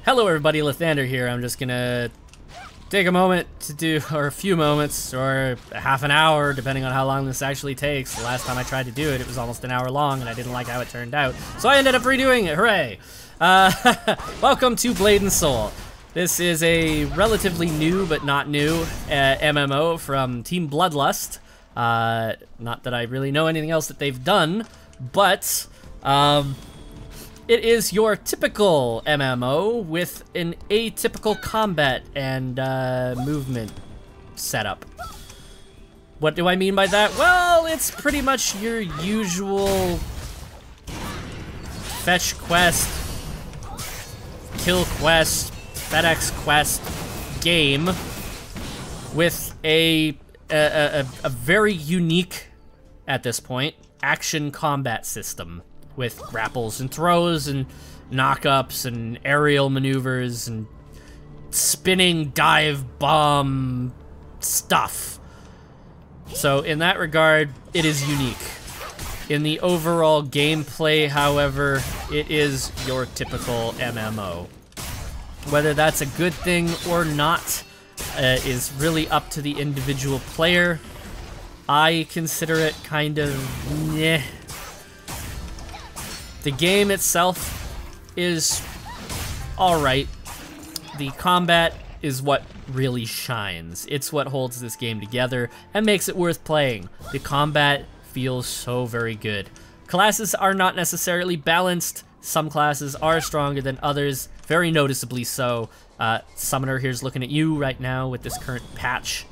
Hello everybody, Lathander here. I'm just gonna take a moment to do, or a few moments, or half an hour, depending on how long this actually takes. The last time I tried to do it, it was almost an hour long, and I didn't like how it turned out. So I ended up redoing it, hooray! Welcome to Blade Soul. This is a relatively new, but not new, MMO from Team Bloodlust. Not that I really know anything else that they've done, but, it is your typical MMO with an atypical combat and movement setup. What do I mean by that? Well, it's pretty much your usual fetch quest, kill quest, FedEx quest game with a very unique, at this point, action combat system. With grapples and throws and knockups and aerial maneuvers and spinning dive bomb stuff. So in that regard, it is unique. In the overall gameplay, however, it is your typical MMO. Whether that's a good thing or not is really up to the individual player. I consider it kind of meh. The game itself is alright. The combat is what really shines. It's what holds this game together and makes it worth playing. The combat feels so very good. Classes are not necessarily balanced. Some classes are stronger than others, very noticeably so. Summoner here's looking at you right now with this current patch.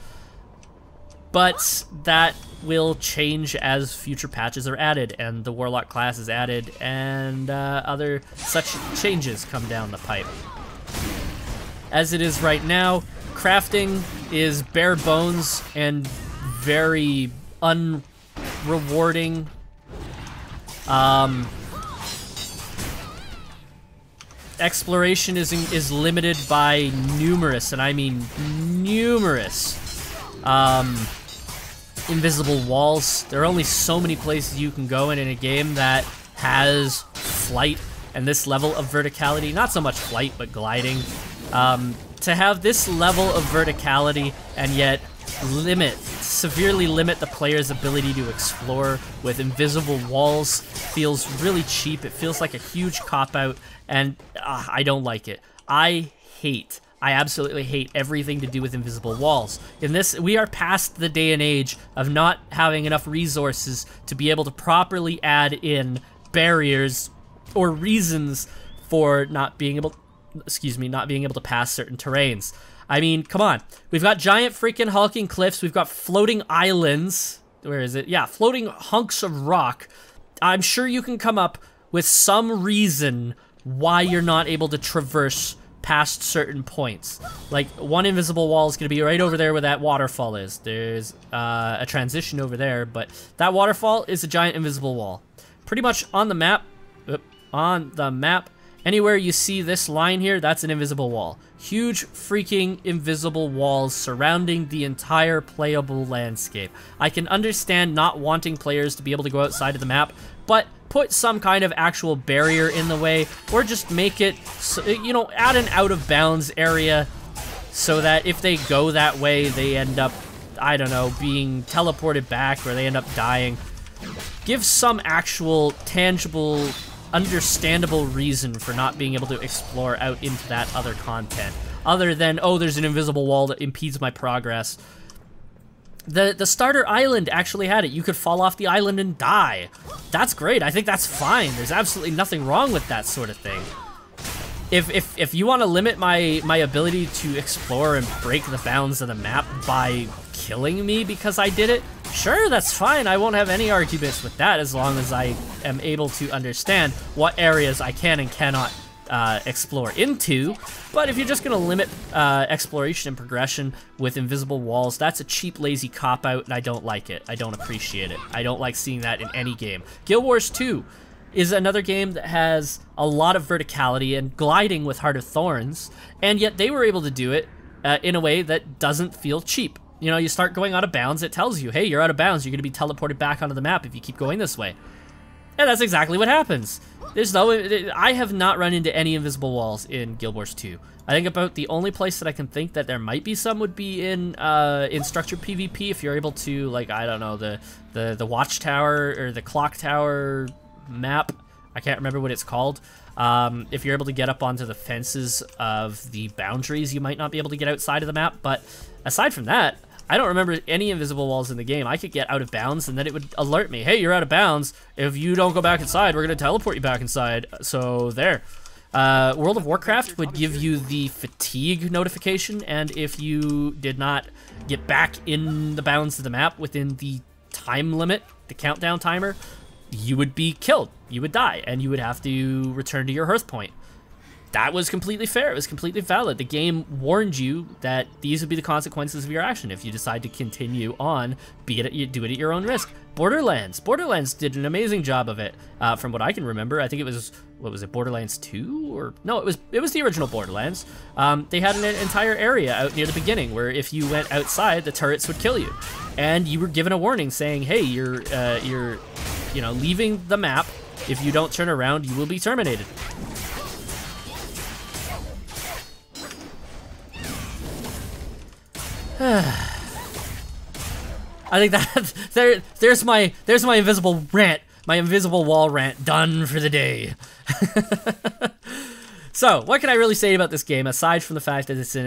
But that will change as future patches are added and the Warlock class is added and other such changes come down the pipe. As it is right now, crafting is bare bones and very unrewarding. Exploration is limited by numerous, and I mean numerous, invisible walls. There are only so many places you can go in a game that has flight and this level of verticality. Not so much flight, but gliding. To have this level of verticality and yet severely limit the player's ability to explore with invisible walls feels really cheap. It feels like a huge cop-out, and I don't like it. I absolutely hate everything to do with invisible walls. In this, we are past the day and age of not having enough resources to be able to properly add in barriers or reasons for not being able to pass certain terrains. I mean, come on. We've got giant freaking hulking cliffs. We've got floating islands. Where is it? Yeah, floating hunks of rock. I'm sure you can come up with some reason why you're not able to traverse past certain points. Like, one invisible wall is going to be right over there where that waterfall is. There's a transition over there, but that waterfall is a giant invisible wall. Pretty much on the map, anywhere you see this line here, that's an invisible wall. Huge freaking invisible walls surrounding the entire playable landscape. I can understand not wanting players to be able to go outside of the map, but put some kind of actual barrier in the way, or just make it, you know, add an out-of-bounds area so that if they go that way, they end up, I don't know, being teleported back, or they end up dying. Give some actual, tangible, understandable reason for not being able to explore out into that other content, other than, oh, there's an invisible wall that impedes my progress. The starter island actually had it. You could fall off the island and die. That's great. I think that's fine. There's absolutely nothing wrong with that sort of thing. If you want to limit my ability to explore and break the bounds of the map by killing me because I did it, sure, that's fine. I won't have any arguments with that as long as I am able to understand what areas I can and cannot explore into. But if you're just going to limit exploration and progression with invisible walls, that's a cheap, lazy cop-out, and I don't like it. I don't appreciate it. I don't like seeing that in any game. Guild Wars 2 is another game that has a lot of verticality and gliding with Heart of Thorns, and yet they were able to do it in a way that doesn't feel cheap. You know, you start going out of bounds, it tells you, hey, you're out of bounds, you're going to be teleported back onto the map if you keep going this way. And that's exactly what happens. There's no, I have not run into any invisible walls in Guild Wars 2. I think about the only place that I can think that there might be some would be in structured PvP, if you're able to, like, I don't know, the watchtower or the clock tower map. I can't remember what it's called. If you're able to get up onto the fences of the boundaries, you might not be able to get outside of the map. But aside from that, I don't remember any invisible walls in the game. I could get out of bounds and then it would alert me, hey, you're out of bounds. If you don't go back inside, we're gonna teleport you back inside. So there. World of Warcraft would give you the fatigue notification, and if you did not get back in the bounds of the map within the time limit, the countdown timer, you would be killed. You would die, and you would have to return to your hearth point. That was completely fair. It was completely valid. The game warned you that these would be the consequences of your action if you decide to continue on, do it at your own risk. Borderlands did an amazing job of it, from what I can remember. I think it was, what was it, Borderlands 2? Or no, it was the original Borderlands. They had an entire area out near the beginning where if you went outside, the turrets would kill you, and you were given a warning saying, hey, you're leaving the map. If you don't turn around, you will be terminated. I think that there's my invisible rant, my invisible wall rant done for the day. So, what can I really say about this game aside from the fact that it's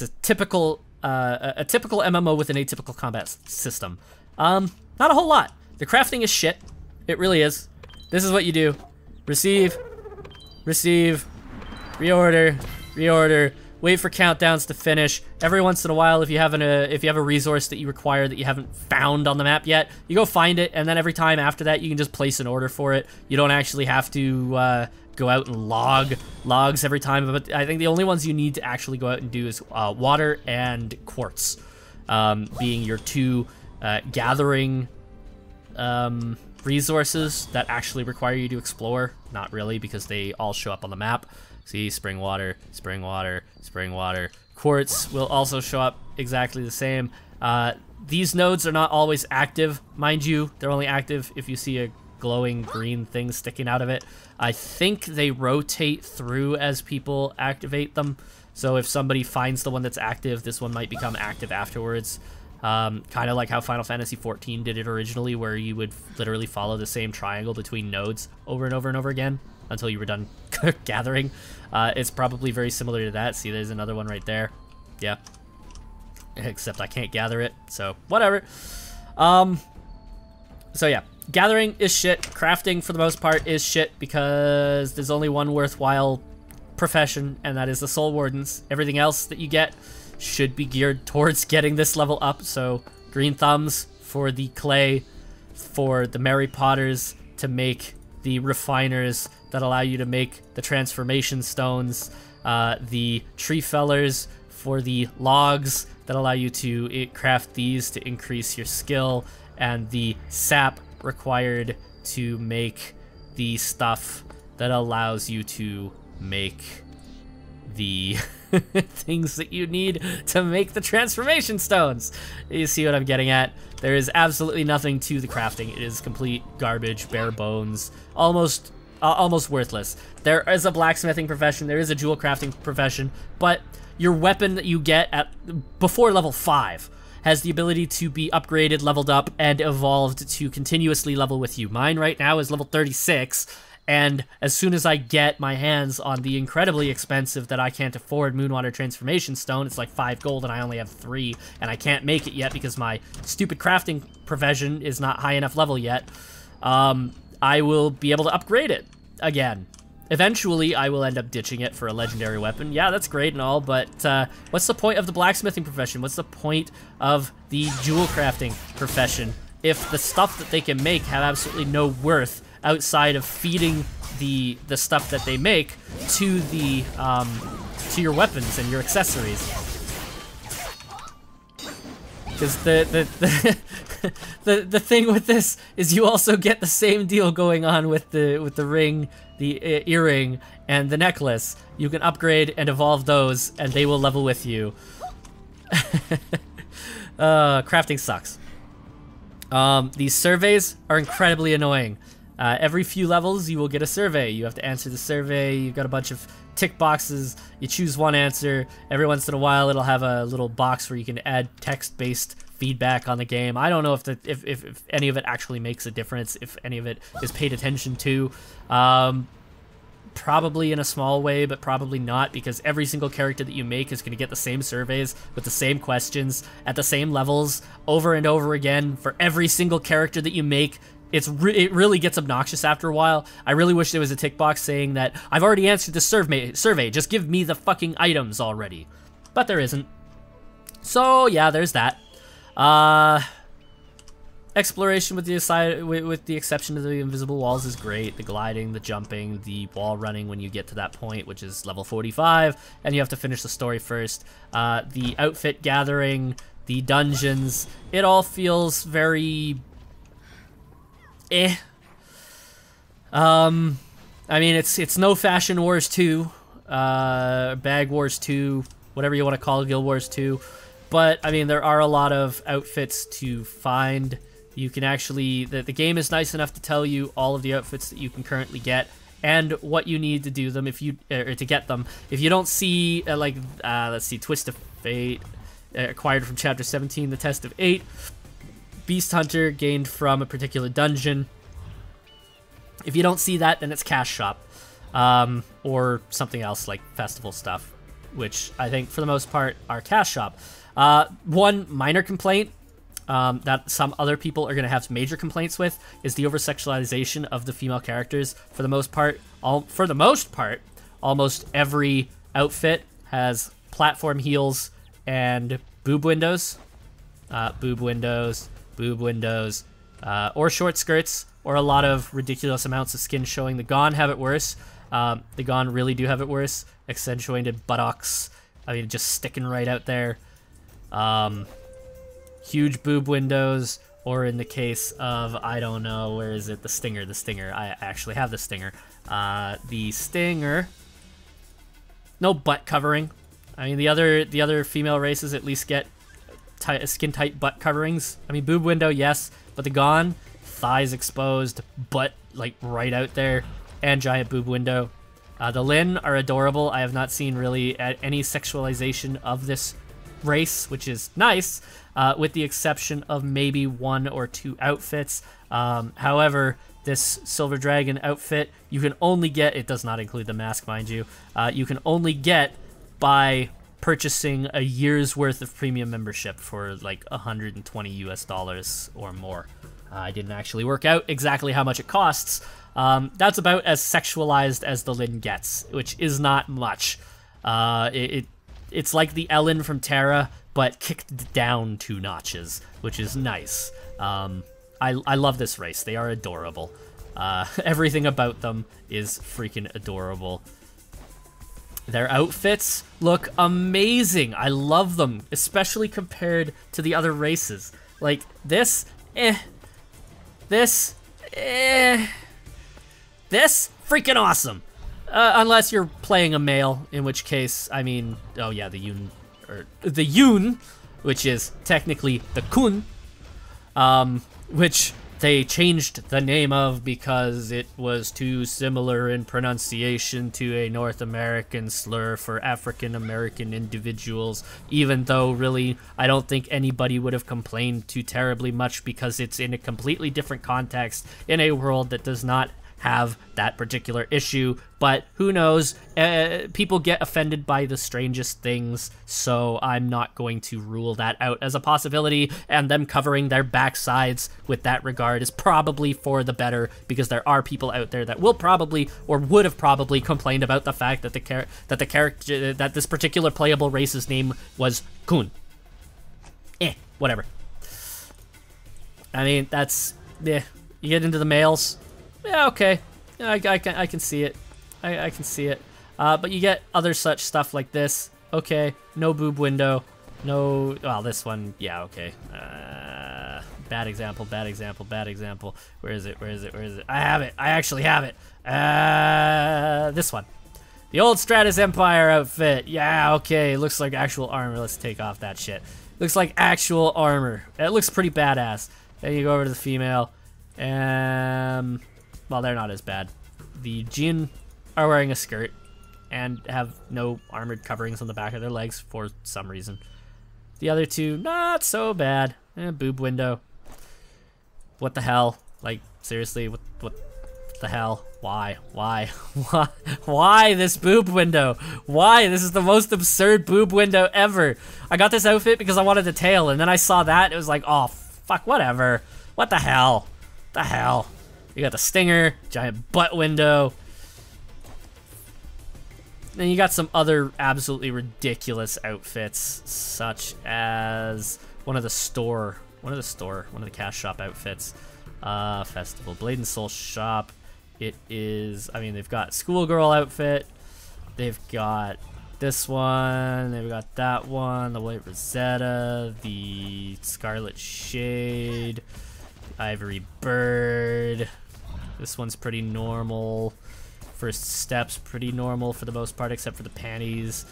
a typical MMO with an atypical combat system? Not a whole lot. The crafting is shit. It really is. This is what you do: receive, reorder. Wait for countdowns to finish. Every once in a while, if you have a resource that you require that you haven't found on the map yet, you go find it, and then every time after that, you can just place an order for it. You don't actually have to go out and log logs every time. But I think the only ones you need to actually go out and do is water and quartz, being your two gathering resources that actually require you to explore. Not really, because they all show up on the map. See, spring water. Quartz will also show up exactly the same. These nodes are not always active, mind you. They're only active if you see a glowing green thing sticking out of it. I think they rotate through as people activate them. So if somebody finds the one that's active, this one might become active afterwards. Kind of like how Final Fantasy XIV did it originally, where you would literally follow the same triangle between nodes over and over and over again until you were done gathering. It's probably very similar to that. See, there's another one right there. Yeah. Except I can't gather it, so whatever. So yeah, gathering is shit. Crafting, for the most part, is shit because there's only one worthwhile profession, and that is the Soul Wardens. Everything else that you get should be geared towards getting this level up. So green thumbs for the clay, for the Mary Potters to make the refiners that allow you to make the transformation stones, the tree fellers for the logs that allow you to craft these to increase your skill, and the sap required to make the stuff that allows you to make the things that you need to make the transformation stones. You see what I'm getting at? There is absolutely nothing to the crafting. It is complete garbage, bare bones, almost worthless. There is a blacksmithing profession, there is a jewel crafting profession, but your weapon that you get at before level 5 has the ability to be upgraded, leveled up, and evolved to continuously level with you. Mine right now is level 36, and as soon as I get my hands on the incredibly expensive that I can't afford Moonwater Transformation Stone, it's like 5 gold and I only have 3, and I can't make it yet because my stupid crafting profession is not high enough level yet, I will be able to upgrade it again. Eventually, I will end up ditching it for a legendary weapon. Yeah, that's great and all, but what's the point of the blacksmithing profession? What's the point of the jewel crafting profession if the stuff that they can make have absolutely no worth outside of feeding the stuff that they make to the to your weapons and your accessories? Because the thing with this is you also get the same deal going on with the ring, the earring, and the necklace. You can upgrade and evolve those, and they will level with you. Crafting sucks. These surveys are incredibly annoying. Every few levels, you will get a survey. You have to answer the survey. You've got a bunch of tick boxes. You choose one answer. Every once in a while, it'll have a little box where you can add text-based feedback on the game. I don't know if any of it actually makes a difference, if any of it is paid attention to. Probably in a small way, but probably not, because every single character that you make is going to get the same surveys with the same questions at the same levels over and over again for every single character that you make. It really gets obnoxious after a while. I really wish there was a tick box saying that I've already answered this survey, just give me the fucking items already. But there isn't. So yeah, there's that. Exploration with the exception of the invisible walls is great. The gliding, the jumping, the wall running when you get to that point, which is level 45, and you have to finish the story first. The outfit gathering, the dungeons, it all feels very I mean, it's no Fashion Wars 2, Bag Wars 2, whatever you want to call it, Guild Wars 2, but I mean, there are a lot of outfits to find. You can actually, the game is nice enough to tell you all of the outfits that you can currently get and what you need to do them if you, or to get them. If you don't see, let's see, Twist of Fate, acquired from Chapter 17, the Test of 8, Beast Hunter, gained from a particular dungeon. If you don't see that, then it's Cash Shop, or something else like festival stuff, which I think for the most part are Cash Shop. One minor complaint that some other people are going to have major complaints with is the over-sexualization of the female characters. For the most part, almost every outfit has platform heels and boob windows, or short skirts, or a lot of ridiculous amounts of skin showing. The Gone have it worse. The Gone really do have it worse. Accentuated buttocks. I mean, just sticking right out there. Huge boob windows, or in the case of, I don't know, where is it? The Stinger. I actually have the Stinger. The Stinger. No butt covering. I mean, the other female races at least get skin-tight butt coverings. I mean, boob window, yes, but the Gone, thighs exposed, butt like right out there, and giant boob window. The Lin are adorable. I have not seen really any sexualization of this race, which is nice, with the exception of maybe one or two outfits. However, this Silver Dragon outfit, you can only get, it does not include the mask, mind you, you can only get by purchasing a year's worth of premium membership for like $120 US or more. I didn't actually work out exactly how much it costs. That's about as sexualized as the Lin gets, which is not much. It's like the Ellen from Terra, but kicked down 2 notches, which is nice. I love this race. They are adorable. Everything about them is freaking adorable. Their outfits look amazing. I love them, especially compared to the other races. Like, this, This, freaking awesome. Unless you're playing a male, in which case, I mean, oh yeah, the Yun, which is technically the Kun, which they changed the name of because it was too similar in pronunciation to a North American slur for African American individuals, even though really I don't think anybody would have complained too terribly much because it's in a completely different context in a world that does not have that particular issue. But who knows, people get offended by the strangest things, so I'm not going to rule that out as a possibility, and them covering their backsides with that regard is probably for the better, because there are people out there that will probably, or would have probably, complained about the fact that that this particular playable race's name was Kun. Whatever. I mean, that's, you get into the males, yeah, okay, I can see it. I can see it. But you get other such stuff like this. Okay, no boob window. No, well, this one, yeah, okay. Bad example. Where is it? I have it. I actually have it. This one. The old Stratus Empire outfit. Yeah, okay, looks like actual armor. Let's take off that shit. Looks like actual armor. It looks pretty badass. Then you go over to the female. well, they're not as bad. The Jin are wearing a skirt and have no armored coverings on the back of their legs for some reason. The other two, not so bad. Boob window. What the hell? Like, seriously, what the hell? Why? Why this boob window? Why? This is the most absurd boob window ever. I got this outfit because I wanted the tail, and then I saw that, it was like, oh, fuck, whatever. What the hell? The hell? You got the stinger, giant butt window. Then you got some other absolutely ridiculous outfits, such as one of the cash shop outfits. Festival, Blade Soul shop. It is, I mean, they've got schoolgirl outfit. They've got this one. They've got that one. The white Rosetta. The Scarlet Shade. Ivory Bird. This one's pretty normal. First Steps, pretty normal for the most part, except for the panties.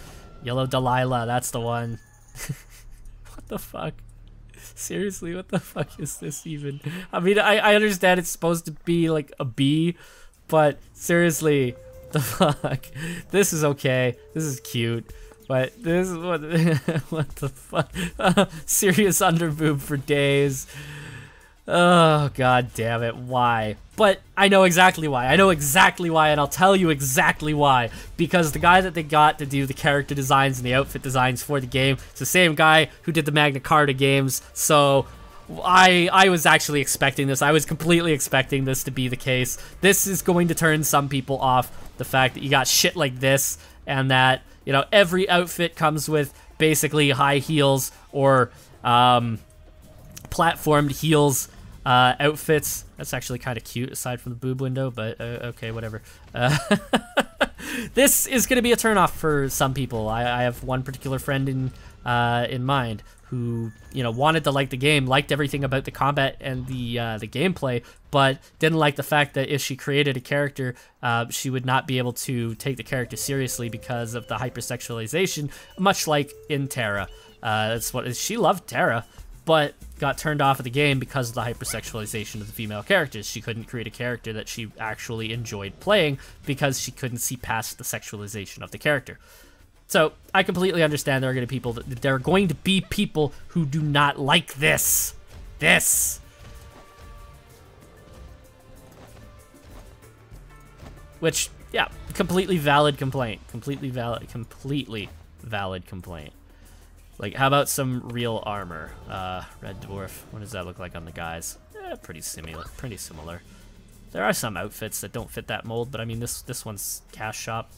Yellow Delilah, that's the one. What the fuck? Seriously, what the fuck is this even? I mean, I understand it's supposed to be like a bee, but seriously, the fuck? This is okay. This is cute, but this is what what the fuck? Serious underboob for days. Oh, god damn it, why? But I know exactly why. I know exactly why, and I'll tell you exactly why. Because the guy that they got to do the character designs and the outfit designs for the game is the same guy who did the Magna Carta games, so I was actually expecting this. I was completely expecting this to be the case. This is going to turn some people off, the fact that you got shit like this, and that, you know, every outfit comes with basically high heels or platformed heels outfits. That's actually kind of cute aside from the boob window, but okay, whatever. This is going to be a turnoff for some people. I have one particular friend in mind who, you know, wanted to like the game, liked everything about the combat and the gameplay, but didn't like the fact that if she created a character, she would not be able to take the character seriously because of the hypersexualization, much like in Terra. That's what she loved Terra, but got turned off of the game because of the hypersexualization of the female characters. She couldn't create a character that she actually enjoyed playing because she couldn't see past the sexualization of the character. So I completely understand there are going to be people who do not like this. Which, yeah, completely valid complaint. Completely valid complaint. Like, how about some real armor? Red Dwarf. What does that look like on the guys? Pretty similar. There are some outfits that don't fit that mold, but I mean, this one's cash shop.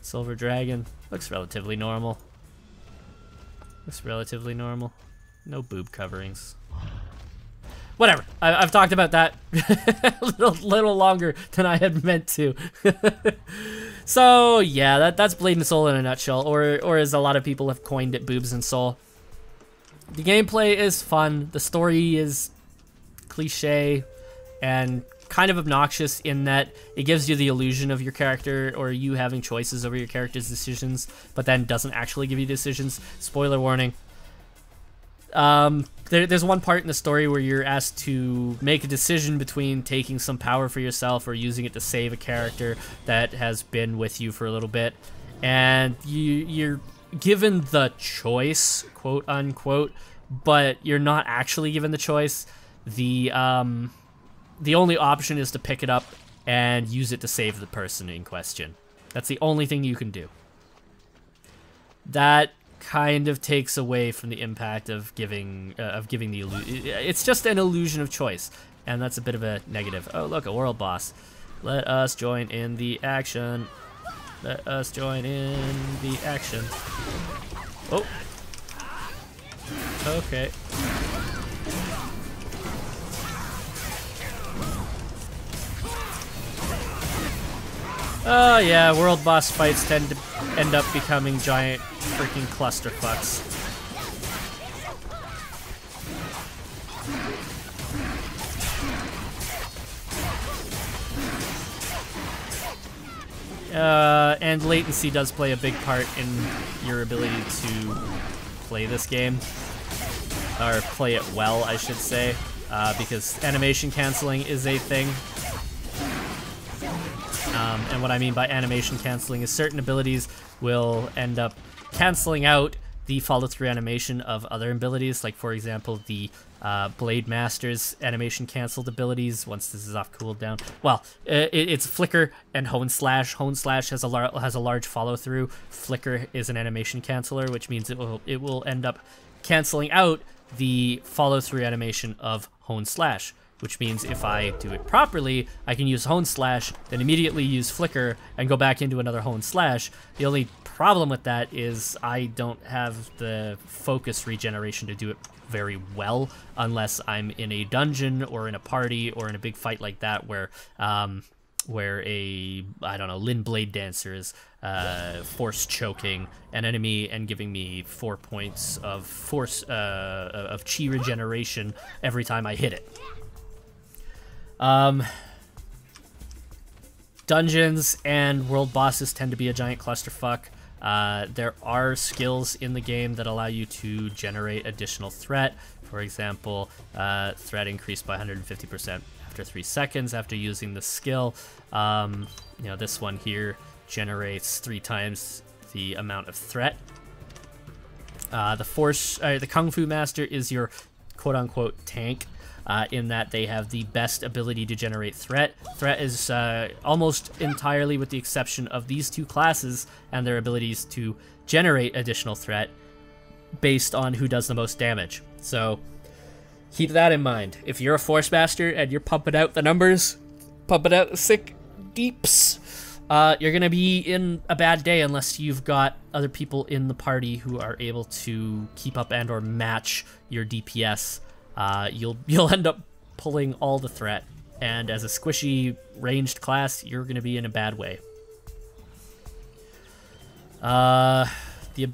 Silver Dragon. Looks relatively normal. No boob coverings. Whatever. I've talked about that a little longer than I had meant to. So yeah, that's Blade and Soul in a nutshell, or as a lot of people have coined it, Boobs and Soul. The gameplay is fun. The story is cliche and kind of obnoxious in that it gives you the illusion of your character or you having choices over your character's decisions, but then doesn't actually give you decisions. Spoiler warning. There's one part in the story where you're asked to make a decision between taking some power for yourself or using it to save a character that has been with you for a little bit, and you're given the choice, quote unquote, but you're not actually given the choice. The only option is to pick it up and use it to save the person in question. That's the only thing you can do. That kind of takes away from the impact of giving the illusion. It's just an illusion of choice, and that's a bit of a negative. Oh, look, a world boss. Let us join in the action. Oh. Okay. Oh yeah, world boss fights tend to end up becoming giant freaking clusterfucks. And latency does play a big part in your ability to play this game. Or play it well, I should say. because animation canceling is a thing. And what I mean by animation canceling is certain abilities will end up canceling out the follow-through animation of other abilities, like for example the Blade Master's animation canceled abilities once this is off cooldown. Well, it's Flicker and Hone Slash. Hone Slash has a large follow-through. Flicker is an animation canceller, which means it will end up canceling out the follow-through animation of Hone Slash, which means if I do it properly, I can use Hone Slash, then immediately use Flicker, and go back into another Hone Slash. The only problem with that is I don't have the focus regeneration to do it very well, unless I'm in a dungeon or in a party or in a big fight like that where a, I don't know, Lin Blade Dancer is force choking an enemy and giving me 4 points of force of chi regeneration every time I hit it. Dungeons and world bosses tend to be a giant clusterfuck. There are skills in the game that allow you to generate additional threat. For example, threat increased by 150% after 3 seconds after using the skill. You know, this one here generates 3 times the amount of threat. The Kung Fu Master is your quote-unquote tank. In that they have the best ability to generate threat. Threat is almost entirely, with the exception of these 2 classes and their abilities to generate additional threat based on who does the most damage. So keep that in mind. If you're a Force Master and you're pumping out the numbers, pumping out the sick deeps, you're going to be in a bad day unless you've got other people in the party who are able to keep up and or match your DPS. You'll end up pulling all the threat, and as a squishy ranged class, you're going to be in a bad way. The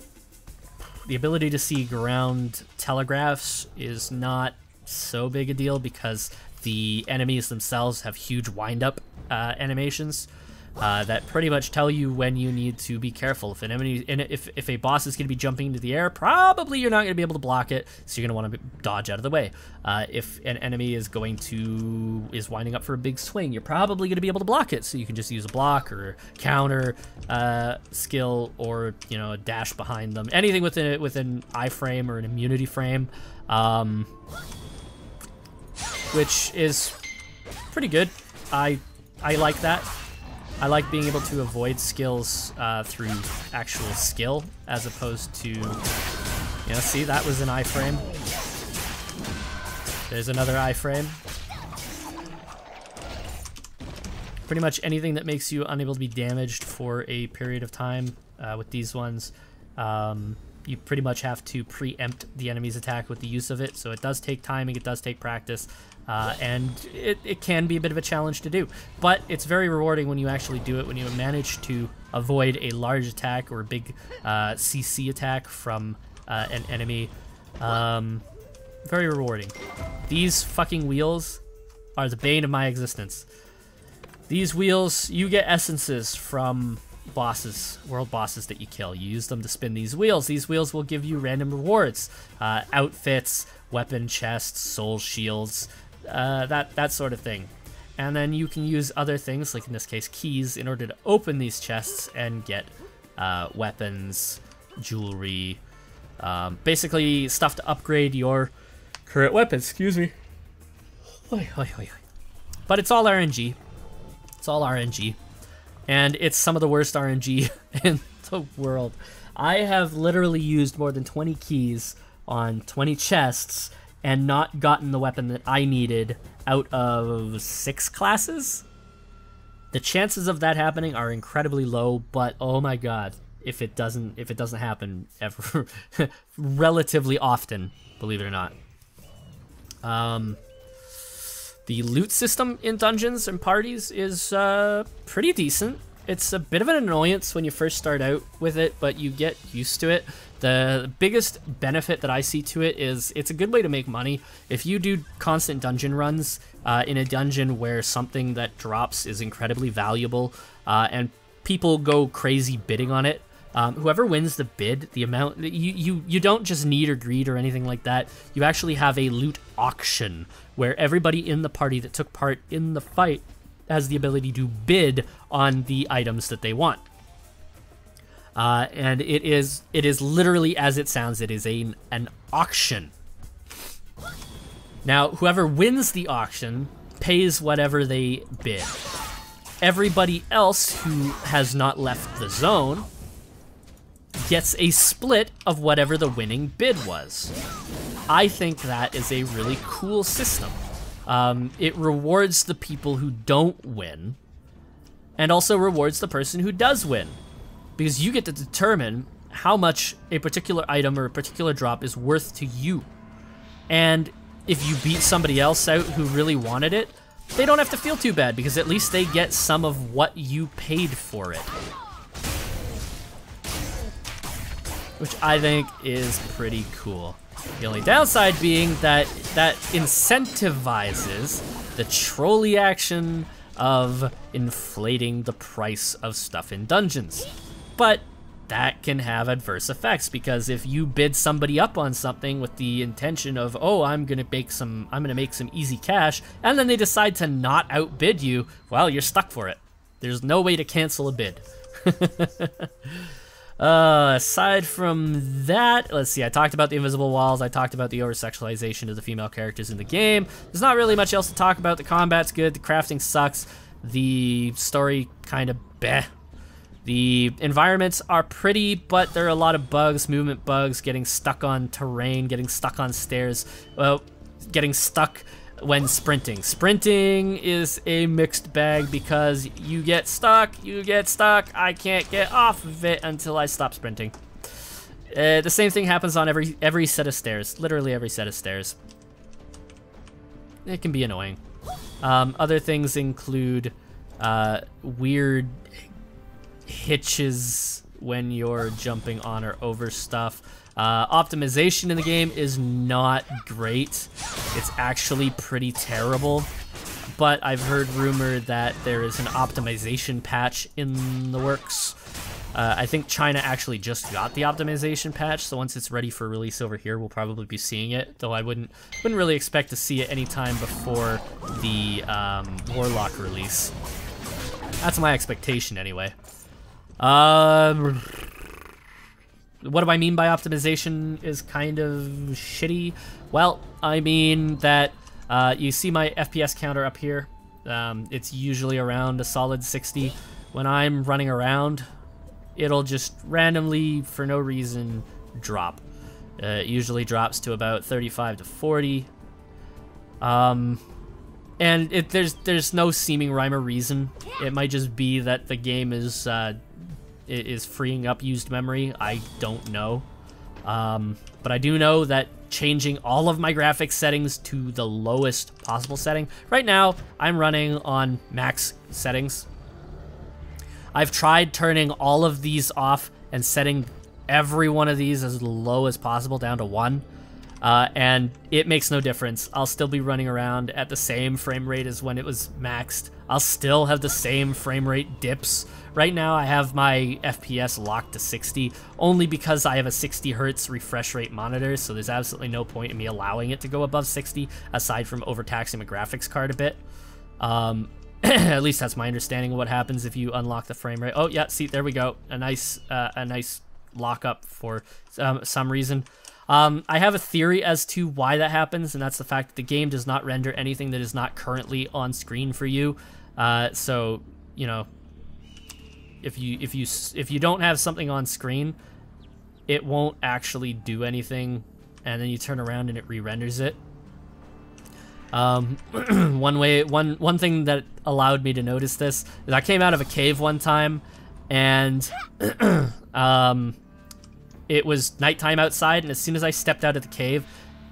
ability to see ground telegraphs is not so big a deal because the enemies themselves have huge wind-up animations that pretty much tell you when you need to be careful. If an enemy, if a boss is going to be jumping into the air, probably you're not going to be able to block it, so you're going to want to dodge out of the way. If an enemy is winding up for a big swing, you're probably going to be able to block it, so you can just use a block or counter skill, or a dash behind them. Anything with an iframe or an immunity frame, which is pretty good. I like that. I like being able to avoid skills through actual skill, as opposed to, see, that was an iframe. There's another iframe. Pretty much anything that makes you unable to be damaged for a period of time with these ones, you pretty much have to preempt the enemy's attack with the use of it, so it does take timing, it does take practice. And it can be a bit of a challenge to do, but it's very rewarding when you actually do it, when you manage to avoid a large attack or a big CC attack from an enemy. Very rewarding. These fucking wheels are the bane of my existence. These wheels, you get essences from bosses, world bosses that you kill. You use them to spin these wheels. These wheels will give you random rewards, outfits, weapon chests, soul shields, that sort of thing. And then you can use other things, like in this case keys, in order to open these chests and get weapons, jewelry, basically stuff to upgrade your current weapons. Excuse me. But it's all RNG. It's all RNG. And it's some of the worst RNG in the world. I have literally used more than 20 keys on 20 chests and not gotten the weapon that I needed out of 6 classes. The chances of that happening are incredibly low, but oh my god, if it doesn't happen ever, relatively often, believe it or not. The loot system in dungeons and parties is pretty decent. It's a bit of an annoyance when you first start out with it, but you get used to it. The biggest benefit that I see to it is it's a good way to make money. If you do constant dungeon runs in a dungeon where something that drops is incredibly valuable and people go crazy bidding on it, Whoever wins the bid, the amount you don't just need or greed or anything like that. You actually have a loot auction where everybody in the party that took part in the fight has the ability to bid on the items that they want. And it is literally as it sounds. It is an auction. Now, whoever wins the auction pays whatever they bid. Everybody else who has not left the zone gets a split of whatever the winning bid was. I think that is a really cool system. It rewards the people who don't win, and also rewards the person who does win, because you get to determine how much a particular item or a particular drop is worth to you. And if you beat somebody else out who really wanted it, they don't have to feel too bad, because at least they get some of what you paid for it. Which I think is pretty cool. The only downside being that incentivizes the trolley action of inflating the price of stuff in dungeons. But that can have adverse effects, because if you bid somebody up on something with the intention of, oh, I'm gonna make some easy cash, and then they decide to not outbid you, well, you're stuck for it. There's no way to cancel a bid. Aside from that, let's see, I talked about the invisible walls, I talked about the over-sexualization of the female characters in the game. There's not really much else to talk about. The combat's good, the crafting sucks, the story kind of bleh. The environments are pretty, but there are a lot of bugs, movement bugs, getting stuck on terrain, getting stuck on stairs, well, getting stuck when sprinting. Sprinting is a mixed bag because you get stuck, I can't get off of it until I stop sprinting. The same thing happens on every set of stairs, literally every set of stairs. It can be annoying. Other things include weird hitches when you're jumping on or over stuff. Optimization in the game is not great. It's actually pretty terrible, but I've heard rumor that there is an optimization patch in the works. I think China actually just got the optimization patch, so once it's ready for release over here, we'll probably be seeing it, though I wouldn't really expect to see it anytime before the Warlock release. That's my expectation anyway. What do I mean by optimization is kind of shitty? Well, I mean that you see my FPS counter up here. It's usually around a solid 60. When I'm running around, it'll just randomly, for no reason, drop. It usually drops to about 35 to 40. And there's no seeming rhyme or reason. It might just be that the game is freeing up used memory. I don't know. But I do know that changing all of my graphics settings to the lowest possible setting. Right now, I'm running on max settings. I've tried turning all of these off and setting every one of these as low as possible, down to 1. And it makes no difference. I'll still be running around at the same frame rate as when it was maxed. I'll still have the same frame rate dips. Right now I have my FPS locked to 60 only because I have a 60 hertz refresh rate monitor, so there's absolutely no point in me allowing it to go above 60 aside from overtaxing my graphics card a bit. At least that's my understanding of what happens if you unlock the frame rate. Oh yeah, see, there we go. A nice lockup for some reason. I have a theory as to why that happens, and that's the fact that the game does not render anything that is not currently on screen for you. So, you know, if you don't have something on screen, it won't actually do anything, and then you turn around and it re-renders it. One thing that allowed me to notice this is I came out of a cave one time, and it was nighttime outside, and as soon as I stepped out of the cave,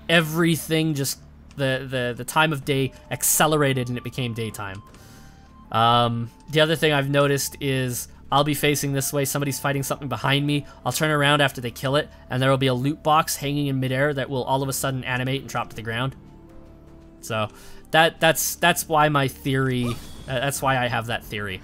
everything just the time of day accelerated and it became daytime. The other thing I've noticed is I'll be facing this way, somebody's fighting something behind me, I'll turn around after they kill it, and there will be a loot box hanging in midair that will all of a sudden animate and drop to the ground. So that's why my theory, that's why I have that theory.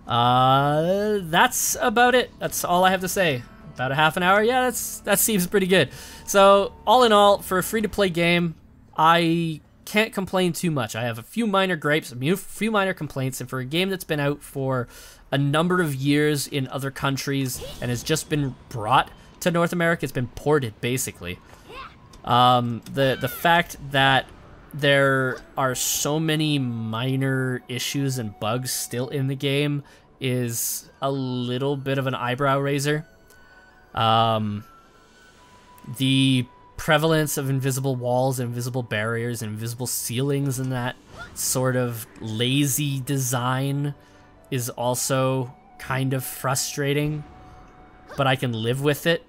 That's about it. That's all I have to say. About a half an hour. Yeah, that seems pretty good. So all in all, for a free-to-play game, I can't complain too much. I have a few minor gripes, a few minor complaints, and for a game that's been out for a number of years in other countries and has just been brought to North America, it's been ported basically. The fact that there are so many minor issues and bugs still in the game is a little bit of an eyebrow raiser. The prevalence of invisible walls, invisible barriers, and invisible ceilings, and that sort of lazy design is also kind of frustrating, but I can live with it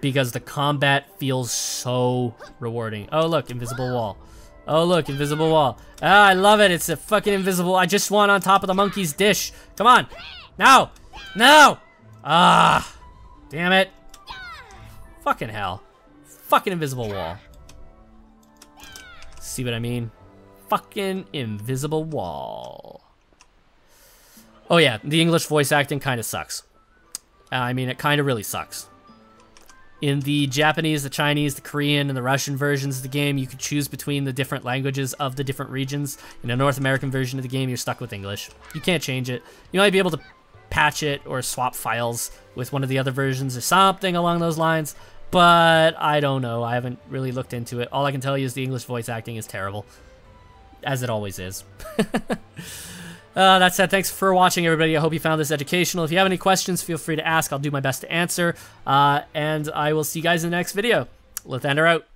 because the combat feels so rewarding. Oh look, invisible wall. Oh look, invisible wall. Ah, I love it. It's a fucking invisible. I just want on top of the monkey's dish. Come on. No. No. Ah. Damn it. Fucking hell. Fucking invisible wall. See what I mean? Fucking invisible wall. Oh yeah, the English voice acting kind of sucks. I mean, it kind of really sucks. In the Japanese, the Chinese, the Korean, and the Russian versions of the game, you could choose between the different languages of the different regions. In a North American version of the game, you're stuck with English. You can't change it. You might be able to patch it or swap files with one of the other versions or something along those lines, but I don't know. I haven't really looked into it. All I can tell you is the English voice acting is terrible, as it always is. That said, thanks for watching, everybody. I hope you found this educational. If you have any questions, feel free to ask. I'll do my best to answer. And I will see you guys in the next video. Lathander out.